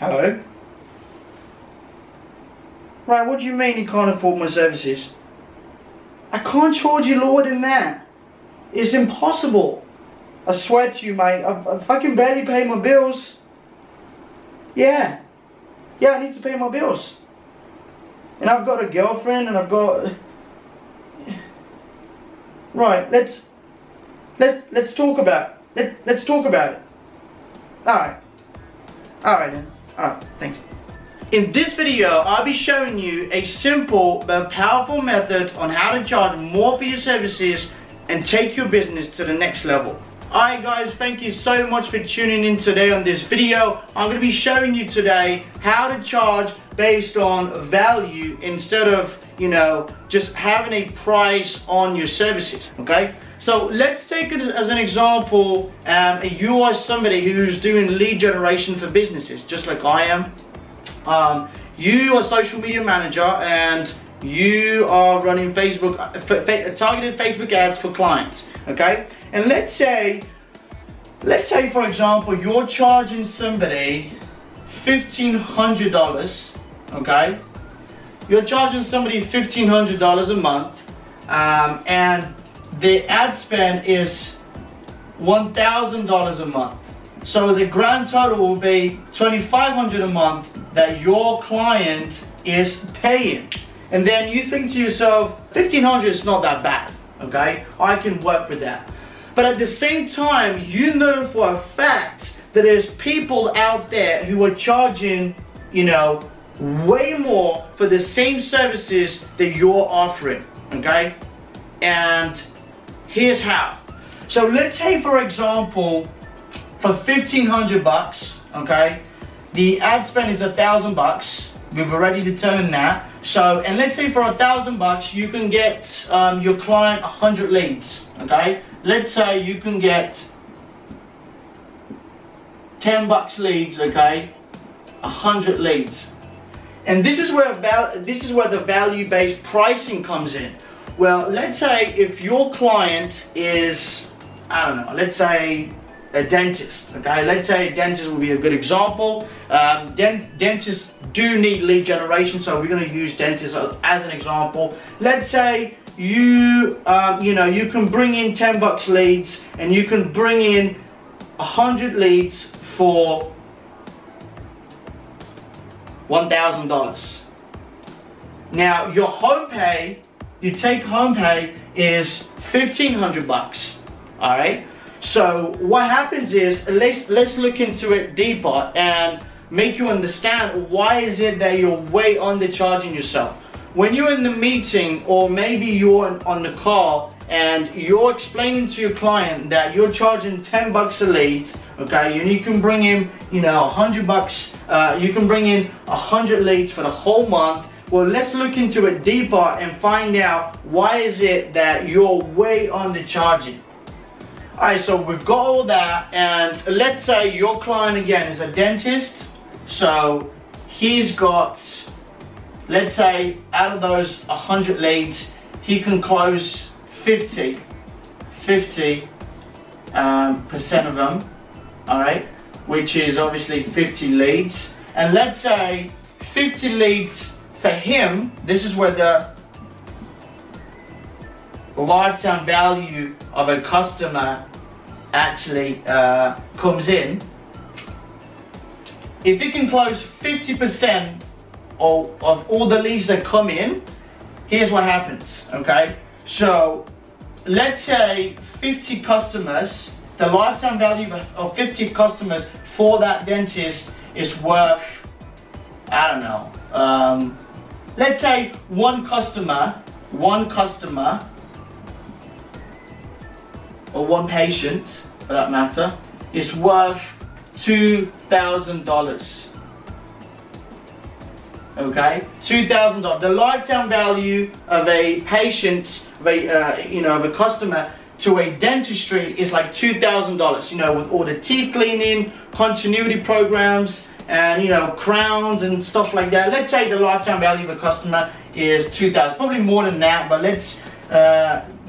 Hello? Right, what do you mean you can't afford my services? I can't charge you lower than that. It's impossible. I swear to you, mate, I fucking barely pay my bills. Yeah, I need to pay my bills. And I've got a girlfriend and I've got... Right, let's talk about it. Let's talk about it. Alright then. Alright, thank you. In this video, I'll be showing you a simple but powerful method on how to charge more for your services and take your business to the next level. Alright guys, thank you so much for tuning in today on this video. I'm going to be showing you today how to charge based on value instead of, you know, just having a price on your services, okay? So let's take it as an example. You are somebody who's doing lead generation for businesses, just like I am. You are a social media manager and you are running Facebook, targeted Facebook ads for clients, okay? And let's say for example, you're charging somebody $1,500, okay? You're charging somebody $1,500 a month, and the ad spend is $1,000 a month. So the grand total will be $2,500 a month that your client is paying. And then you think to yourself, $1,500 is not that bad, okay? I can work with that. But at the same time, you know for a fact that there's people out there who are charging, you know, way more for the same services that you're offering, okay? And here's how. So let's say for example, for $1,500, okay, the ad spend is $1,000. We've already determined that. So, and let's say for $1,000, you can get your client 100 leads, okay? Let's say you can get 10 bucks leads, okay? 100 leads. And this is where the value-based pricing comes in. Well, let's say if your client is, I don't know, let's say a dentist, okay? Let's say a dentist would be a good example. Dentists do need lead generation, so we're going to use dentists as an example. Let's say you can bring in 10 bucks leads and you can bring in 100 leads for $1,000. Now your home pay, your take home pay is $1,500, all right? So what happens is, let's look into it deeper and make you understand why is it that you're way undercharging yourself. When you're in the meeting, or maybe you're on the call and you're explaining to your client that you're charging 10 bucks a lead, okay, and you can bring in, you know, 100 bucks, you can bring in 100 leads for the whole month. Well, let's look into it deeper and find out why is it that you're way undercharging. Alright, so we've got all that, and let's say your client again is a dentist. So he's got, let's say out of those 100 leads, he can close 50% of them, alright, which is obviously 50 leads. And let's say 50 leads for him, this is where the lifetime value of a customer actually comes in. If you can close 50% of all the leads that come in, here's what happens, okay? So let's say 50 customers, the lifetime value of 50 customers for that dentist is worth, I don't know, let's say one customer, or one patient for that matter, is worth $2,000. Okay, $2,000. The lifetime value of a patient, of a customer to a dentistry is like $2,000. You know, with all the teeth cleaning, continuity programs, and you know, crowns and stuff like that. Let's say the lifetime value of a customer is $2,000. Probably more than that, but let's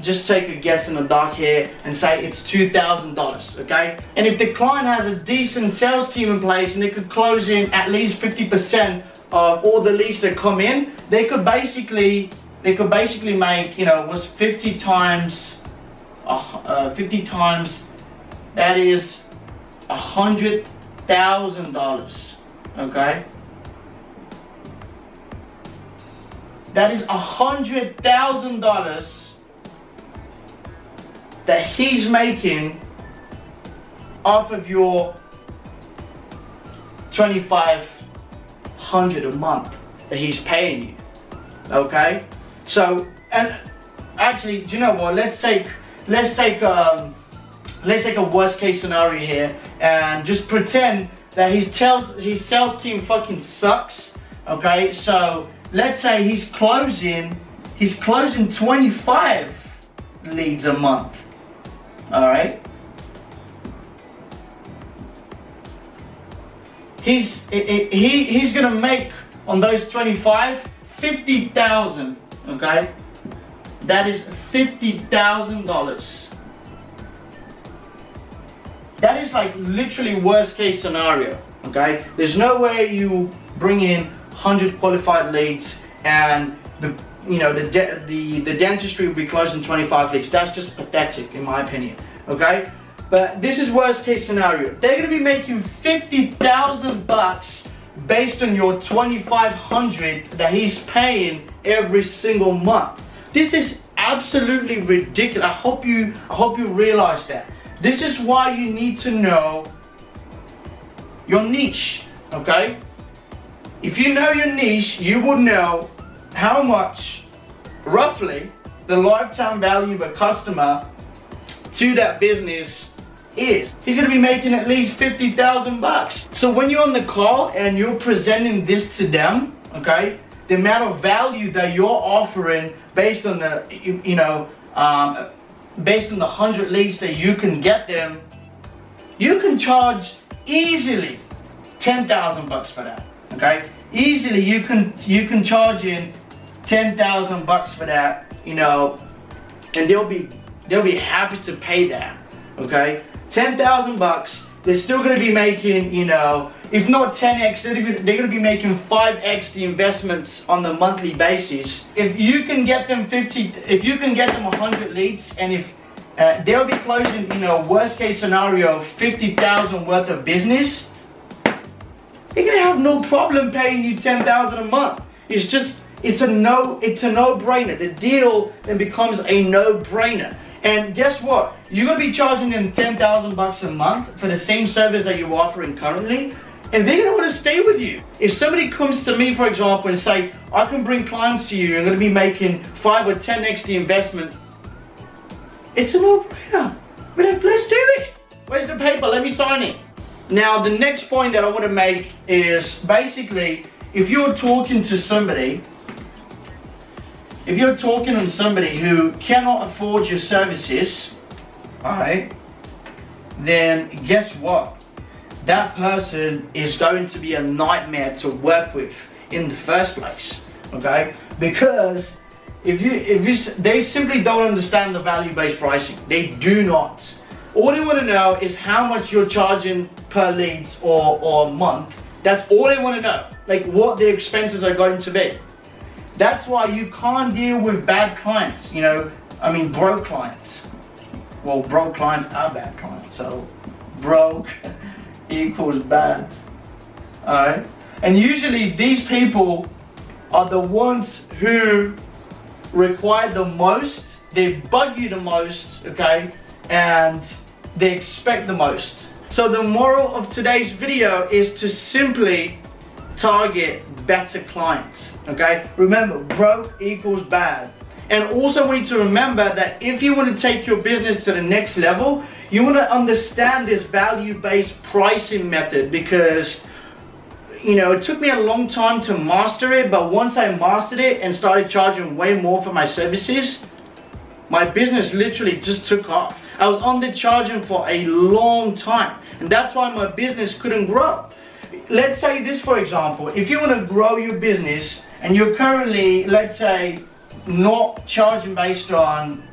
just take a guess in the dark here and say it's $2,000, okay? And if the client has a decent sales team in place and they could close in at least 50% of all the leads that come in, they could basically make, you know, was 50 times, that is $100,000, okay? That is $100,000 that he's making off of your $2,500 a month that he's paying you, okay? So, and actually, do you know what? Let's take a worst case scenario here and just pretend that his sales team fucking sucks, okay? So let's say he's closing 25 leads a month. All right. He's gonna make on those 25 $50,000. Okay, that is $50,000. That is like literally worst case scenario. Okay, there's no way you bring in 100 qualified leads and the dentistry will be closing 25 leads. That's just pathetic in my opinion, okay? But this is worst case scenario. They're gonna be making $50,000 based on your $2,500 that he's paying every single month. This is absolutely ridiculous. I hope you realize that. This is why you need to know your niche, okay? If you know your niche, you will know how much, roughly, the lifetime value of a customer to that business is. He's gonna be making at least $50,000. So when you're on the call and you're presenting this to them, okay, the amount of value that you're offering based on the, based on the 100 leads that you can get them, you can charge easily $10,000 for that, okay? Easily you can charge in $10,000 for that, you know, and they'll be happy to pay that, okay? $10,000, they're still gonna be making, you know, if not 10x, they're gonna be making 5x the investments on the monthly basis. If you can get them 100 leads, and if they'll be closing, you know, worst case scenario, 50,000 worth of business, they're gonna have no problem paying you 10,000 a month. It's a no-brainer. The deal then becomes a no-brainer. And guess what? You're gonna be charging them $10,000 a month for the same service that you're offering currently, and they're gonna wanna stay with you. If somebody comes to me, for example, and say, I can bring clients to you, I'm gonna be making 5 or 10x the investment, it's a no-brainer. We're like, let's do it. Where's the paper? Let me sign it. Now, the next point that I wanna make is basically, if you're talking to somebody, who cannot afford your services, alright, then guess what? That person is going to be a nightmare to work with in the first place, okay? Because they simply don't understand the value-based pricing. They do not. All they want to know is how much you're charging per leads or month. That's all they want to know, like what their expenses are going to be. That's why you can't deal with bad clients, you know, I mean broke clients. Well, broke clients are bad clients, so broke equals bad, alright? And usually these people are the ones who require the most, they bug you the most, okay, and they expect the most. So the moral of today's video is to simply target better clients, okay? Remember, broke equals bad. And also we need to remember that if you want to take your business to the next level, you want to understand this value-based pricing method, because, you know, it took me a long time to master it, but once I mastered it and started charging way more for my services, my business literally just took off. I was undercharging for a long time, and that's why my business couldn't grow. Let's say this, for example, if you want to grow your business and you're currently, let's say, not charging based on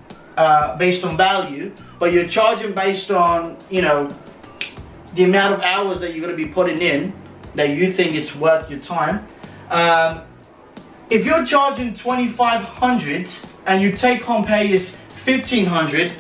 based on value, but you're charging based on, you know, the amount of hours that you're going to be putting in, that you think it's worth your time. If you're charging $2,500 and your take home pay is $1,500,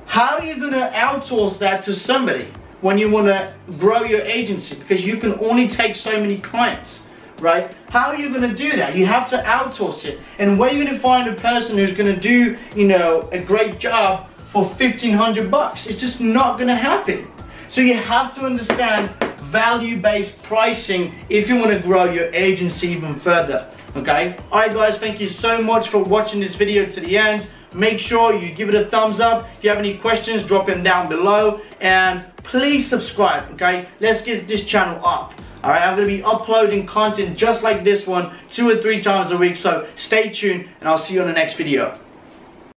how are you going to outsource that to somebody when you want to grow your agency? Because you can only take so many clients, right? How are you going to do that? You have to outsource it. And where are you going to find a person who's going to do, you know, a great job for $1,500? It's just not going to happen. So you have to understand value-based pricing if you want to grow your agency even further, okay? Alright guys, thank you so much for watching this video to the end. Make sure you give it a thumbs up. If you have any questions, drop them down below. And please subscribe, okay? Let's get this channel up. Alright, I'm going to be uploading content just like this one 2 or 3 times a week. So stay tuned and I'll see you on the next video.